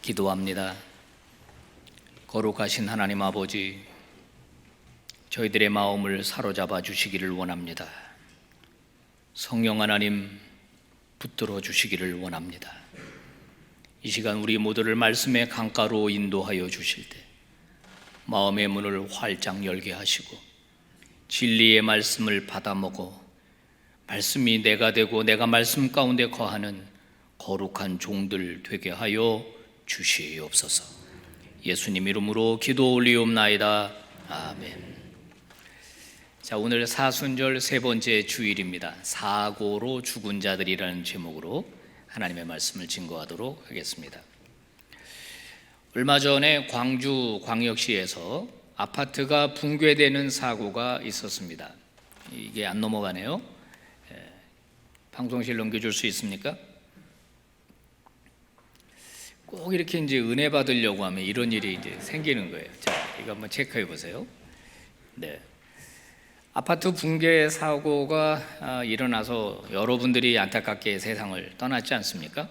기도합니다. 거룩하신 하나님 아버지, 저희들의 마음을 사로잡아 주시기를 원합니다. 성령 하나님 붙들어 주시기를 원합니다. 이 시간 우리 모두를 말씀의 강가로 인도하여 주실 때 마음의 문을 활짝 열게 하시고 진리의 말씀을 받아먹어 말씀이 내가 되고 내가 말씀 가운데 거하는 거룩한 종들 되게 하여 주시옵소서. 예수님 이름으로 기도 올리옵나이다. 아멘. 자, 오늘 사순절 세 번째 주일입니다. 사고로 죽은 자들이라는 제목으로 하나님의 말씀을 증거하도록 하겠습니다. 얼마 전에 광주 광역시에서 아파트가 붕괴되는 사고가 있었습니다. 이게 안 넘어가네요. 방송실 넘겨줄 수 있습니까? 꼭 이렇게 이제 은혜 받으려고 하면 이런 일이 이제 생기는 거예요. 자, 이거 한번 체크해 보세요. 네. 아파트 붕괴 사고가 일어나서 여러분들이 안타깝게 세상을 떠났지 않습니까?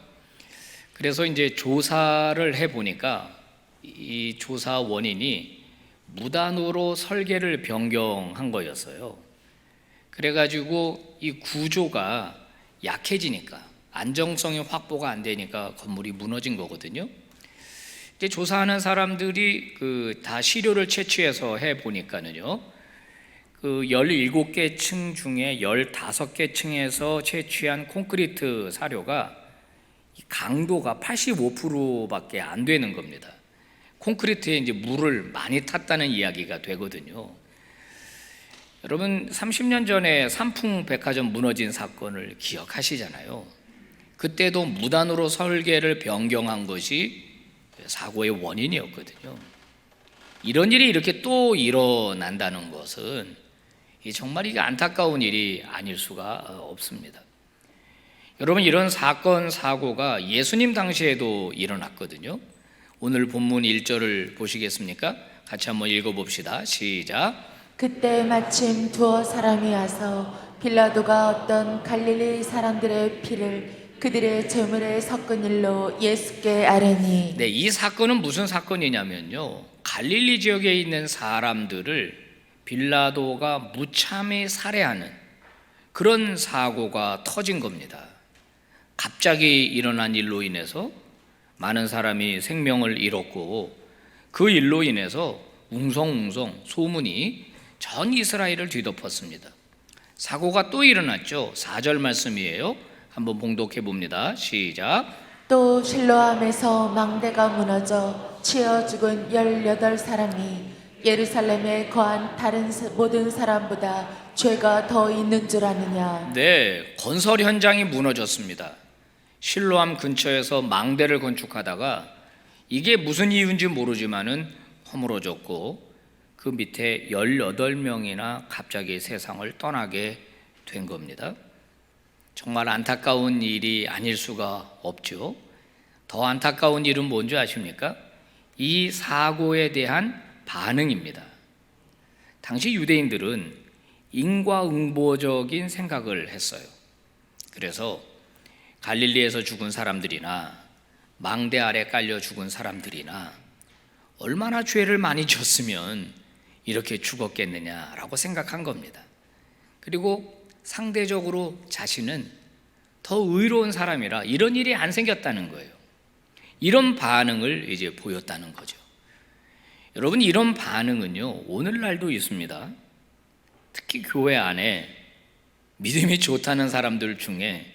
그래서 이제 조사를 해 보니까 이 조사 원인이 무단으로 설계를 변경한 거였어요. 그래가지고 이 구조가 약해지니까 안정성이 확보가 안 되니까 건물이 무너진 거거든요. 이제 조사하는 사람들이 다 시료를 채취해서 해 보니까는요, 17개 층 중에 15개 층에서 채취한 콘크리트 사료가 강도가 85%밖에 안 되는 겁니다. 콘크리트에 이제 물을 많이 탔다는 이야기가 되거든요. 여러분, 30년 전에 삼풍백화점 무너진 사건을 기억하시잖아요. 그때도 무단으로 설계를 변경한 것이 사고의 원인이었거든요. 이런 일이 이렇게 또 일어난다는 것은 정말 이게 안타까운 일이 아닐 수가 없습니다. 여러분, 이런 사건 사고가 예수님 당시에도 일어났거든요. 오늘 본문 1절을 보시겠습니까? 같이 한번 읽어봅시다. 시작. 그때 마침 두어 사람이 와서 빌라도가 어떤 갈릴리 사람들의 피를 그들의 제물에 섞은 일로 예수께 아뢰니. 네, 이 사건은 무슨 사건이냐면요, 갈릴리 지역에 있는 사람들을 빌라도가 무참히 살해하는 그런 사고가 터진 겁니다. 갑자기 일어난 일로 인해서 많은 사람이 생명을 잃었고, 그 일로 인해서 웅성웅성 소문이 전 이스라엘을 뒤덮었습니다. 사고가 또 일어났죠. 4절 말씀이에요. 한번 봉독해 봅니다. 시작. 또 실로암에서 망대가 무너져 치어 죽은 18사람이 예루살렘에 거한 다른 모든 사람보다 죄가 더 있는 줄 아느냐. 네, 건설 현장이 무너졌습니다. 실로암 근처에서 망대를 건축하다가 이게 무슨 이유인지 모르지만은 허물어졌고, 그 밑에 18명이나 갑자기 세상을 떠나게 된 겁니다. 정말 안타까운 일이 아닐 수가 없죠. 더 안타까운 일은 뭔지 아십니까? 이 사고에 대한 반응입니다. 당시 유대인들은 인과응보적인 생각을 했어요. 그래서 갈릴리에서 죽은 사람들이나 망대 아래 깔려 죽은 사람들이나 얼마나 죄를 많이 졌으면 이렇게 죽었겠느냐라고 생각한 겁니다. 그리고 상대적으로 자신은 더 의로운 사람이라 이런 일이 안 생겼다는 거예요. 이런 반응을 이제 보였다는 거죠. 여러분, 이런 반응은요, 오늘날도 있습니다. 특히 교회 안에 믿음이 좋다는 사람들 중에,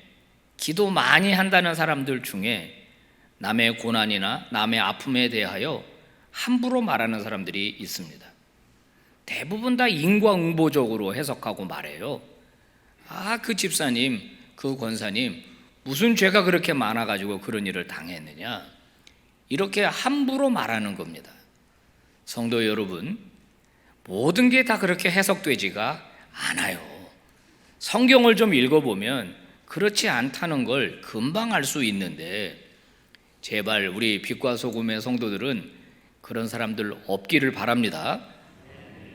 기도 많이 한다는 사람들 중에 남의 고난이나 남의 아픔에 대하여 함부로 말하는 사람들이 있습니다. 대부분 다 인과응보적으로 해석하고 말해요. 그 집사님, 그 권사님, 무슨 죄가 그렇게 많아가지고 그런 일을 당했느냐, 이렇게 함부로 말하는 겁니다. 성도 여러분, 모든 게 다 그렇게 해석되지가 않아요. 성경을 좀 읽어보면 그렇지 않다는 걸 금방 알 수 있는데, 제발 우리 빛과 소금의 성도들은 그런 사람들 없기를 바랍니다.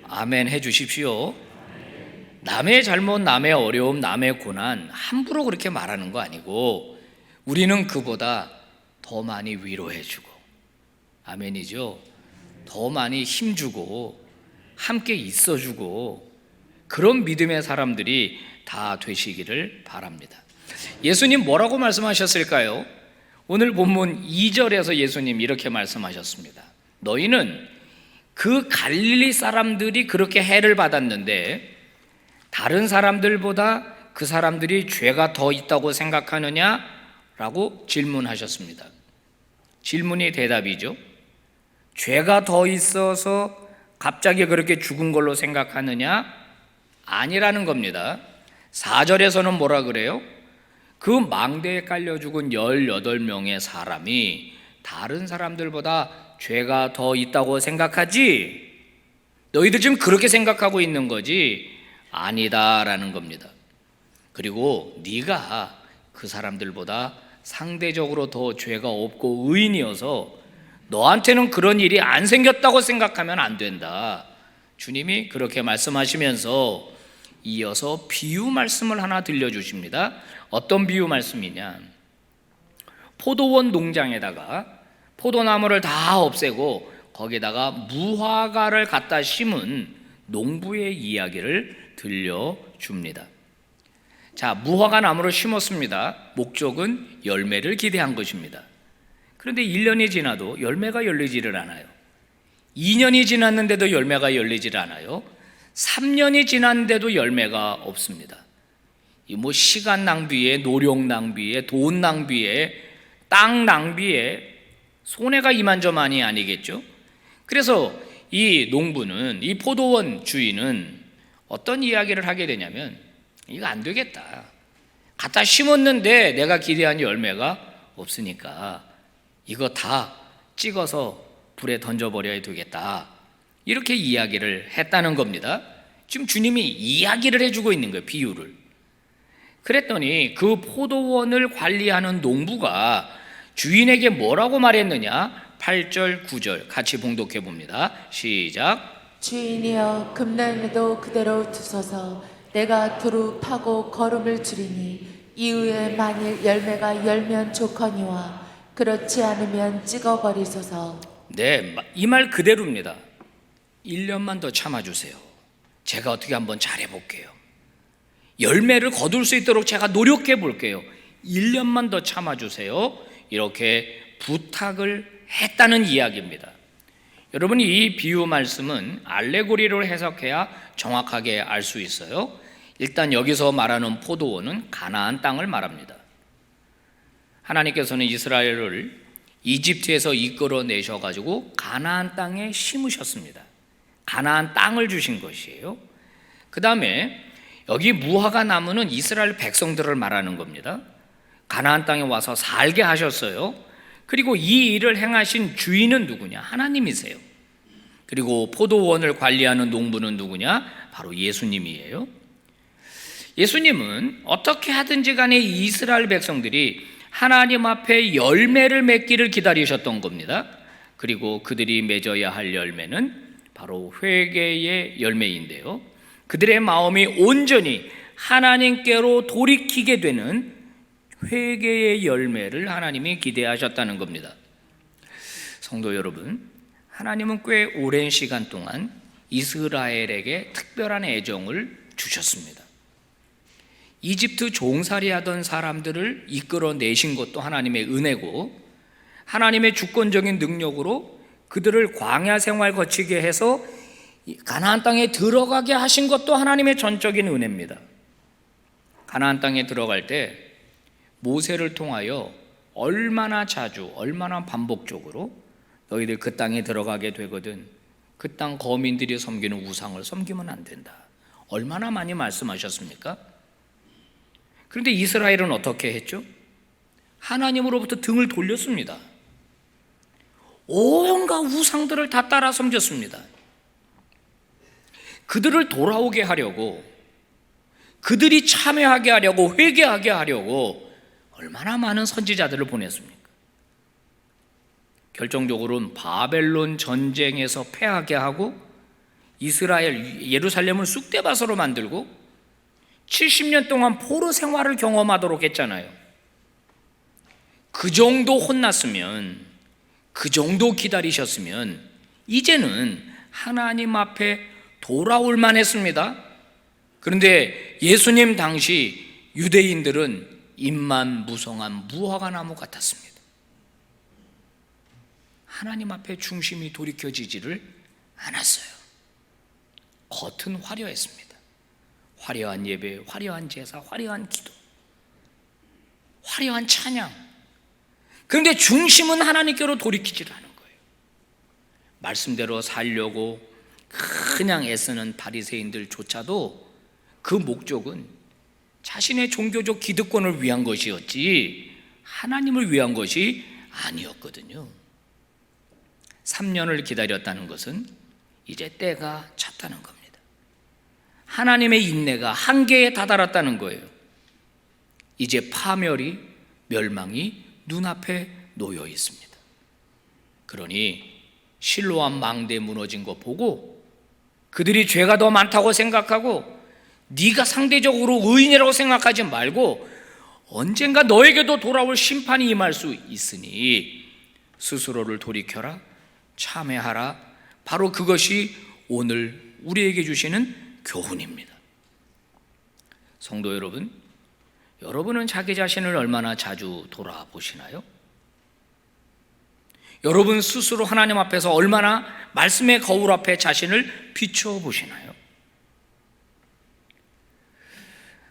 아멘 해 주십시오. 남의 잘못, 남의 어려움, 남의 고난 함부로 그렇게 말하는 거 아니고, 우리는 그보다 더 많이 위로해 주고 아멘이죠. 더 많이 힘주고 함께 있어주고 그런 믿음의 사람들이 다 되시기를 바랍니다. 예수님 뭐라고 말씀하셨을까요? 오늘 본문 2절에서 예수님 이렇게 말씀하셨습니다. 너희는 그 갈릴리 사람들이 그렇게 해를 받았는데 다른 사람들보다 그 사람들이 죄가 더 있다고 생각하느냐? 라고 질문하셨습니다. 질문이 대답이죠. 죄가 더 있어서 갑자기 그렇게 죽은 걸로 생각하느냐? 아니라는 겁니다. 4절에서는 뭐라 그래요? 그 망대에 깔려 죽은 18명의 사람이 다른 사람들보다 죄가 더 있다고 생각하지? 너희들 지금 그렇게 생각하고 있는 거지? 아니다라는 겁니다. 그리고 네가 그 사람들보다 상대적으로 더 죄가 없고 의인이어서 너한테는 그런 일이 안 생겼다고 생각하면 안 된다. 주님이 그렇게 말씀하시면서 이어서 비유 말씀을 하나 들려주십니다. 어떤 비유 말씀이냐? 포도원 농장에다가 포도나무를 다 없애고 거기다가 무화과를 갖다 심은 농부의 이야기를 들려줍니다. 자, 무화과 나무를 심었습니다. 목적은 열매를 기대한 것입니다. 그런데 1년이 지나도 열매가 열리지를 않아요. 2년이 지났는데도 열매가 열리질 않아요. 3년이 지났는데도 열매가 없습니다. 이 시간 낭비에, 노력 낭비에, 돈 낭비에, 땅 낭비에 손해가 이만저만이 아니겠죠. 그래서 이 농부는, 이 포도원 주인은 어떤 이야기를 하게 되냐면, 이거 안 되겠다. 갖다 심었는데 내가 기대한 열매가 없으니까 이거 다 찍어서 불에 던져버려야 되겠다. 이렇게 이야기를 했다는 겁니다. 지금 주님이 이야기를 해주고 있는 거예요, 비유를. 그랬더니 그 포도원을 관리하는 농부가 주인에게 뭐라고 말했느냐? 8절, 9절 같이 봉독해 봅니다. 시작. 주인이여 금년에도 그대로 두소서. 내가 두루 파고 거름을 줄이니 이후에 만일 열매가 열면 좋거니와 그렇지 않으면 찍어버리소서. 네, 이 말 그대로입니다. 1년만 더 참아주세요. 제가 어떻게 한번 잘해볼게요. 열매를 거둘 수 있도록 제가 노력해 볼게요. 1년만 더 참아주세요. 이렇게 부탁을 했다는 이야기입니다. 여러분, 이 비유 말씀은 알레고리로 해석해야 정확하게 알 수 있어요. 일단 여기서 말하는 포도원은 가나안 땅을 말합니다. 하나님께서는 이스라엘을 이집트에서 이끌어내셔가지고 가나안 땅에 심으셨습니다. 가나안 땅을 주신 것이에요. 그 다음에 여기 무화과 나무는 이스라엘 백성들을 말하는 겁니다. 가나안 땅에 와서 살게 하셨어요. 그리고 이 일을 행하신 주인은 누구냐? 하나님이세요. 그리고 포도원을 관리하는 농부는 누구냐? 바로 예수님이에요. 예수님은 어떻게 하든지 간에 이스라엘 백성들이 하나님 앞에 열매를 맺기를 기다리셨던 겁니다. 그리고 그들이 맺어야 할 열매는 바로 회개의 열매인데요. 그들의 마음이 온전히 하나님께로 돌이키게 되는 회개의 열매를 하나님이 기대하셨다는 겁니다. 성도 여러분, 하나님은 꽤 오랜 시간 동안 이스라엘에게 특별한 애정을 주셨습니다. 이집트 종살이하던 사람들을 이끌어내신 것도 하나님의 은혜고, 하나님의 주권적인 능력으로 그들을 광야 생활 거치게 해서 가나안 땅에 들어가게 하신 것도 하나님의 전적인 은혜입니다. 가나안 땅에 들어갈 때 모세를 통하여 얼마나 자주, 얼마나 반복적으로 너희들 그 땅에 들어가게 되거든 그 땅 거민들이 섬기는 우상을 섬기면 안 된다. 얼마나 많이 말씀하셨습니까? 그런데 이스라엘은 어떻게 했죠? 하나님으로부터 등을 돌렸습니다. 온갖 우상들을 다 따라 섬겼습니다. 그들을 돌아오게 하려고, 그들이 참여하게 하려고, 회개하게 하려고 얼마나 많은 선지자들을 보냈습니까? 결정적으로는 바벨론 전쟁에서 패하게 하고 이스라엘 예루살렘을 쑥대밭으로 만들고 70년 동안 포로 생활을 경험하도록 했잖아요. 그 정도 혼났으면, 그 정도 기다리셨으면 이제는 하나님 앞에 돌아올 만했습니다. 그런데 예수님 당시 유대인들은 잎만 무성한 무화과 나무 같았습니다. 하나님 앞에 중심이 돌이켜지지를 않았어요. 겉은 화려했습니다. 화려한 예배, 화려한 제사, 화려한 기도, 화려한 찬양. 그런데 중심은 하나님께로 돌이키질 않은 거예요. 말씀대로 살려고 그냥 애쓰는 바리새인들조차도 그 목적은 자신의 종교적 기득권을 위한 것이었지 하나님을 위한 것이 아니었거든요. 3년을 기다렸다는 것은 이제 때가 찼다는 겁니다. 하나님의 인내가 한계에 다다랐다는 거예요. 이제 파멸이, 멸망이 눈앞에 놓여 있습니다. 그러니 실로암 망대 무너진 거 보고 그들이 죄가 더 많다고 생각하고 네가 상대적으로 의인이라고 생각하지 말고 언젠가 너에게도 돌아올 심판이 임할 수 있으니 스스로를 돌이켜라, 참회하라. 바로 그것이 오늘 우리에게 주시는 교훈입니다. 성도 여러분, 여러분은 자기 자신을 얼마나 자주 돌아보시나요? 여러분 스스로 하나님 앞에서 얼마나 말씀의 거울 앞에 자신을 비춰보시나요?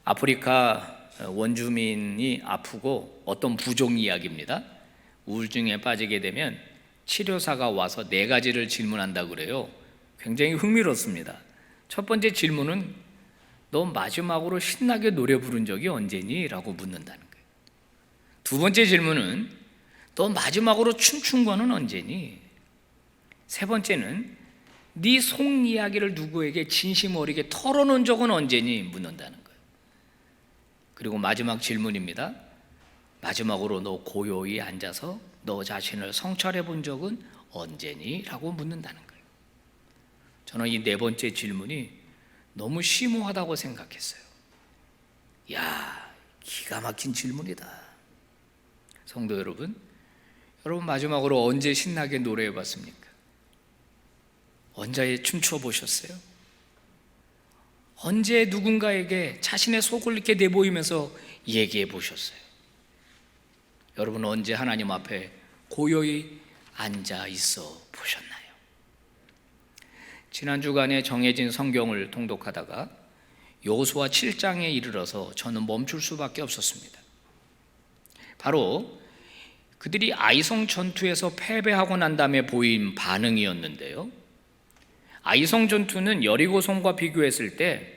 아프리카 원주민이 아프고 어떤 부종 이야기입니다. 우울증에 빠지게 되면 치료사가 와서 4가지를 질문한다고 그래요. 굉장히 흥미롭습니다. 첫 번째 질문은 너 마지막으로 신나게 노래 부른 적이 언제니? 라고 묻는다는 거예요. 두 번째 질문은 너 마지막으로 춤춘 거는 언제니? 세 번째는 네 속 이야기를 누구에게 진심 어리게 털어놓은 적은 언제니? 묻는다는 거예요. 그리고 마지막 질문입니다. 마지막으로 너 고요히 앉아서 너 자신을 성찰해 본 적은 언제니? 라고 묻는다는 거예요. 저는 이 4번째 질문이 너무 심오하다고 생각했어요. 야, 기가 막힌 질문이다. 성도 여러분, 여러분 마지막으로 언제 신나게 노래해 봤습니까? 언제 춤춰 보셨어요? 언제 누군가에게 자신의 속을 이렇게 내보이면서 얘기해 보셨어요? 여러분 언제 하나님 앞에 고요히 앉아 있어 보셨나요? 지난 주간에 정해진 성경을 통독하다가 여호수아 7장에 이르러서 저는 멈출 수밖에 없었습니다. 바로 그들이 아이성 전투에서 패배하고 난 다음에 보인 반응이었는데요. 아이성 전투는 여리고성과 비교했을 때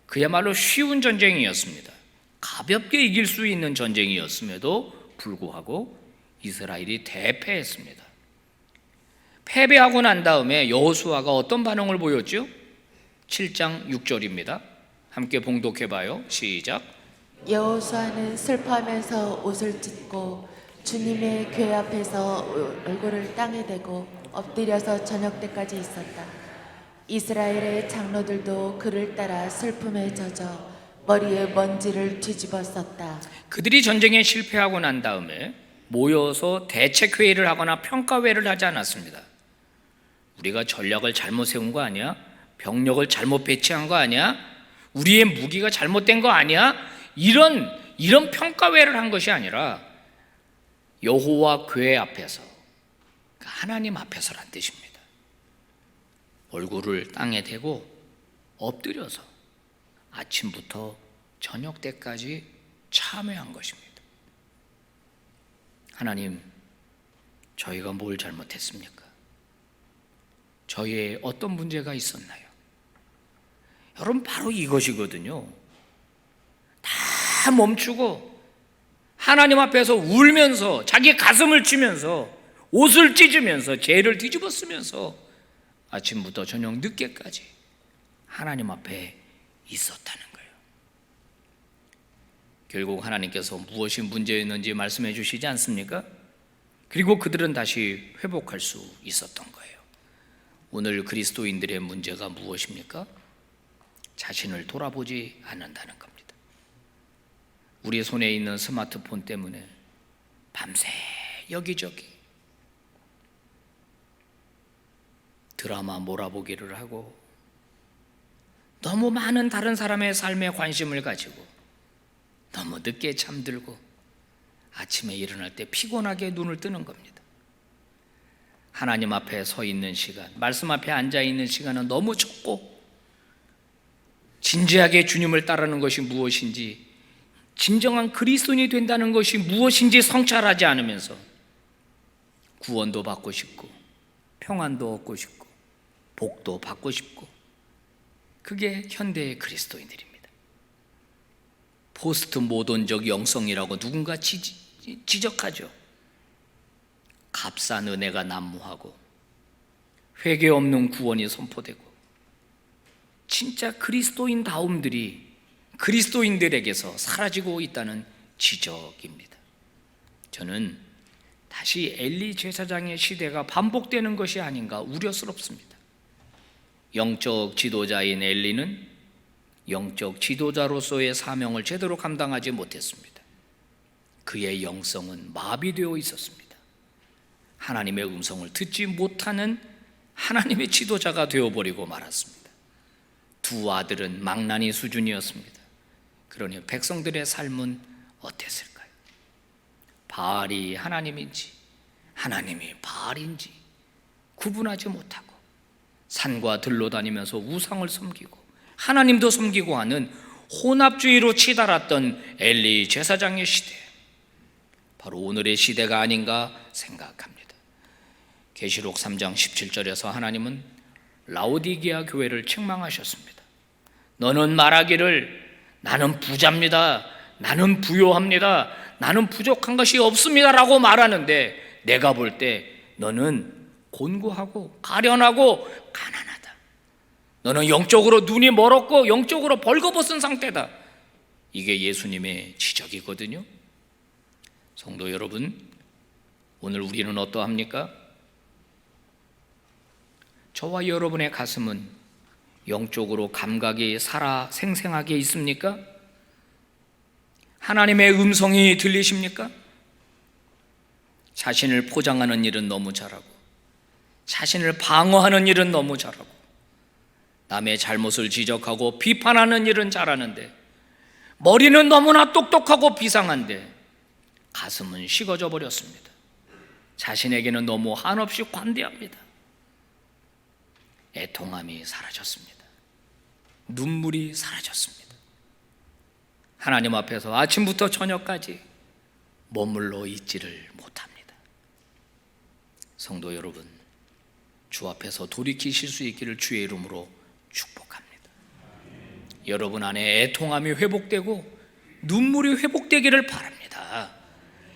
그야말로 쉬운 전쟁이었습니다. 가볍게 이길 수 있는 전쟁이었음에도 불구하고 이스라엘이 대패했습니다. 패배하고 난 다음에 여호수아가 어떤 반응을 보였죠? 7장 6절입니다. 함께 봉독해봐요. 시작. 여호수아는 슬퍼하면서 옷을 찢고 주님의 궤 앞에서 얼굴을 땅에 대고 엎드려서 저녁 때까지 있었다. 이스라엘의 장로들도 그를 따라 슬픔에 젖어 머리에 먼지를 뒤집어 썼다. 그들이 전쟁에 실패하고 난 다음에 모여서 대책회의를 하거나 평가회를 하지 않았습니다. 우리가 전략을 잘못 세운 거 아니야? 병력을 잘못 배치한 거 아니야? 우리의 무기가 잘못된 거 아니야? 이런 평가회를 한 것이 아니라 여호와 궤 앞에서, 하나님 앞에서란 뜻입니다. 얼굴을 땅에 대고 엎드려서 아침부터 저녁 때까지 참회한 것입니다. 하나님, 저희가 뭘 잘못했습니까? 저희의 어떤 문제가 있었나요? 여러분, 바로 이것이거든요. 다 멈추고 하나님 앞에서 울면서 자기 가슴을 치면서 옷을 찢으면서 죄를 뒤집어 쓰면서 아침부터 저녁 늦게까지 하나님 앞에 있었다는 거예요. 결국 하나님께서 무엇이 문제였는지 말씀해 주시지 않습니까? 그리고 그들은 다시 회복할 수 있었던 거예요. 오늘 그리스도인들의 문제가 무엇입니까? 자신을 돌아보지 않는다는 겁니다. 우리 손에 있는 스마트폰 때문에 밤새 여기저기 드라마 몰아보기를 하고 너무 많은 다른 사람의 삶에 관심을 가지고 너무 늦게 잠들고 아침에 일어날 때 피곤하게 눈을 뜨는 겁니다. 하나님 앞에 서 있는 시간, 말씀 앞에 앉아 있는 시간은 너무 적고 진지하게 주님을 따르는 것이 무엇인지, 진정한 그리스도인이 된다는 것이 무엇인지 성찰하지 않으면서 구원도 받고 싶고 평안도 얻고 싶고 복도 받고 싶고, 그게 현대의 그리스도인들입니다. 포스트 모던적 영성이라고 누군가 지적하죠. 값싼 은혜가 난무하고 회개 없는 구원이 선포되고, 진짜 그리스도인다움들이 그리스도인들에게서 사라지고 있다는 지적입니다. 저는 다시 엘리 제사장의 시대가 반복되는 것이 아닌가 우려스럽습니다. 영적 지도자인 엘리는 영적 지도자로서의 사명을 제대로 감당하지 못했습니다. 그의 영성은 마비되어 있었습니다. 하나님의 음성을 듣지 못하는 하나님의 지도자가 되어버리고 말았습니다. 두 아들은 망나니 수준이었습니다. 그러니 백성들의 삶은 어땠을까요? 바알이 하나님인지 하나님이 바알인지 구분하지 못하고 산과 들로 다니면서 우상을 섬기고 하나님도 섬기고 하는 혼합주의로 치달았던 엘리 제사장의 시대, 바로 오늘의 시대가 아닌가 생각합니다. 계시록 3장 17절에서 하나님은 라오디게아 교회를 책망하셨습니다. 너는 말하기를 나는 부자입니다, 나는 부요합니다, 나는 부족한 것이 없습니다 라고 말하는데, 내가 볼 때 너는 곤고하고 가련하고 가난하다, 너는 영적으로 눈이 멀었고 영적으로 벌거벗은 상태다. 이게 예수님의 지적이거든요. 성도 여러분, 오늘 우리는 어떠합니까? 저와 여러분의 가슴은 영적으로 감각이 살아 생생하게 있습니까? 하나님의 음성이 들리십니까? 자신을 포장하는 일은 너무 잘하고 자신을 방어하는 일은 너무 잘하고 남의 잘못을 지적하고 비판하는 일은 잘하는데, 머리는 너무나 똑똑하고 비상한데 가슴은 식어져 버렸습니다. 자신에게는 너무 한없이 관대합니다. 애통함이 사라졌습니다. 눈물이 사라졌습니다. 하나님 앞에서 아침부터 저녁까지 머물러 있지를 못합니다. 성도 여러분, 주 앞에서 돌이키실 수 있기를 주의 이름으로 축복합니다. 여러분 안에 애통함이 회복되고 눈물이 회복되기를 바랍니다.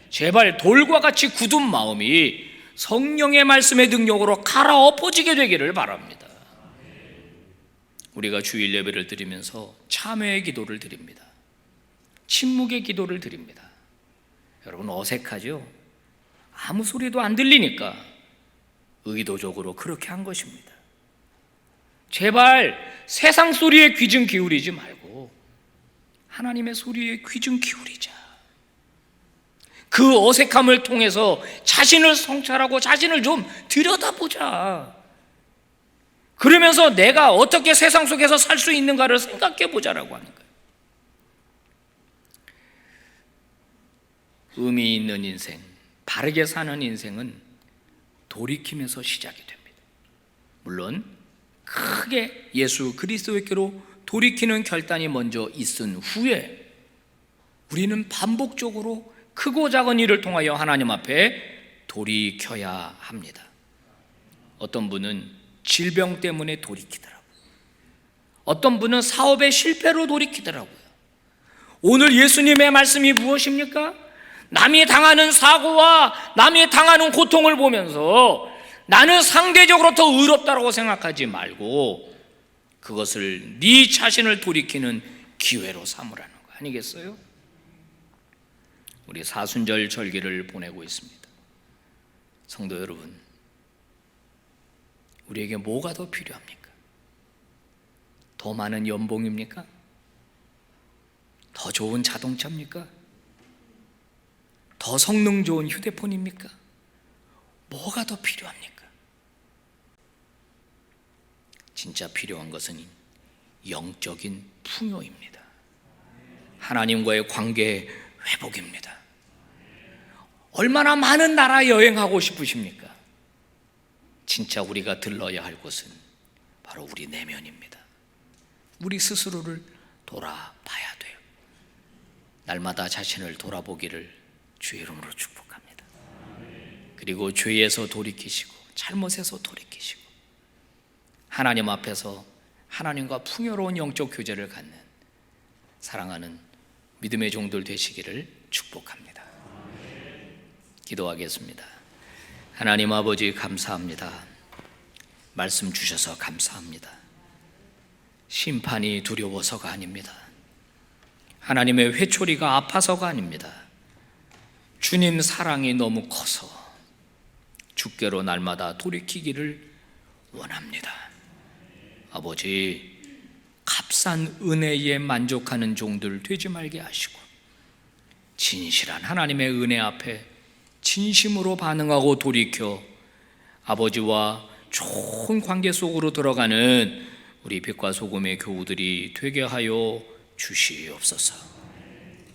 제발 돌과 같이 굳은 마음이 성령의 말씀의 능력으로 갈아엎어지게 되기를 바랍니다. 우리가 주일 예배를 드리면서 참회의 기도를 드립니다. 침묵의 기도를 드립니다. 여러분 어색하죠? 아무 소리도 안 들리니까 의도적으로 그렇게 한 것입니다. 제발 세상 소리에 귀 좀 기울이지 말고 하나님의 소리에 귀 좀 기울이자. 그 어색함을 통해서 자신을 성찰하고 자신을 좀 들여다보자. 그러면서 내가 어떻게 세상 속에서 살 수 있는가를 생각해 보자라고 하는 거예요. 의미 있는 인생, 바르게 사는 인생은 돌이킴에서 시작이 됩니다. 물론 크게 예수 그리스도께로 돌이키는 결단이 먼저 있은 후에 우리는 반복적으로 크고 작은 일을 통하여 하나님 앞에 돌이켜야 합니다. 어떤 분은 질병 때문에 돌이키더라고요. 어떤 분은 사업의 실패로 돌이키더라고요. 오늘 예수님의 말씀이 무엇입니까? 남이 당하는 사고와 남이 당하는 고통을 보면서 나는 상대적으로 더 의롭다고 생각하지 말고 그것을 네 자신을 돌이키는 기회로 삼으라는 거 아니겠어요? 우리 사순절 절기를 보내고 있습니다. 성도 여러분, 우리에게 뭐가 더 필요합니까? 더 많은 연봉입니까? 더 좋은 자동차입니까? 더 성능 좋은 휴대폰입니까? 뭐가 더 필요합니까? 진짜 필요한 것은 영적인 풍요입니다. 하나님과의 관계 회복입니다. 얼마나 많은 나라 여행하고 싶으십니까? 진짜 우리가 들러야 할 곳은 바로 우리 내면입니다. 우리 스스로를 돌아봐야 돼요. 날마다 자신을 돌아보기를 주의 이름으로 축복합니다. 그리고 죄에서 돌이키시고 잘못에서 돌이키시고 하나님 앞에서 하나님과 풍요로운 영적 교제를 갖는 사랑하는 믿음의 종들 되시기를 축복합니다. 기도하겠습니다. 하나님 아버지 감사합니다. 말씀 주셔서 감사합니다. 심판이 두려워서가 아닙니다. 하나님의 회초리가 아파서가 아닙니다. 주님 사랑이 너무 커서 주께로 날마다 돌이키기를 원합니다. 아버지, 값싼 은혜에 만족하는 종들 되지 말게 하시고 진실한 하나님의 은혜 앞에 진심으로 반응하고 돌이켜 아버지와 좋은 관계 속으로 들어가는 우리 빛과 소금의 교우들이 되게 하여 주시옵소서.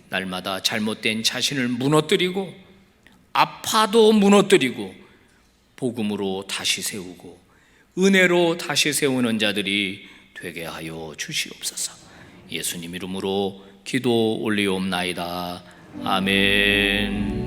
날마다 잘못된 자신을 무너뜨리고 아파도 무너뜨리고 복음으로 다시 세우고 은혜로 다시 세우는 자들이 되게 하여 주시옵소서. 예수님 이름으로 기도 올리옵나이다. 아멘.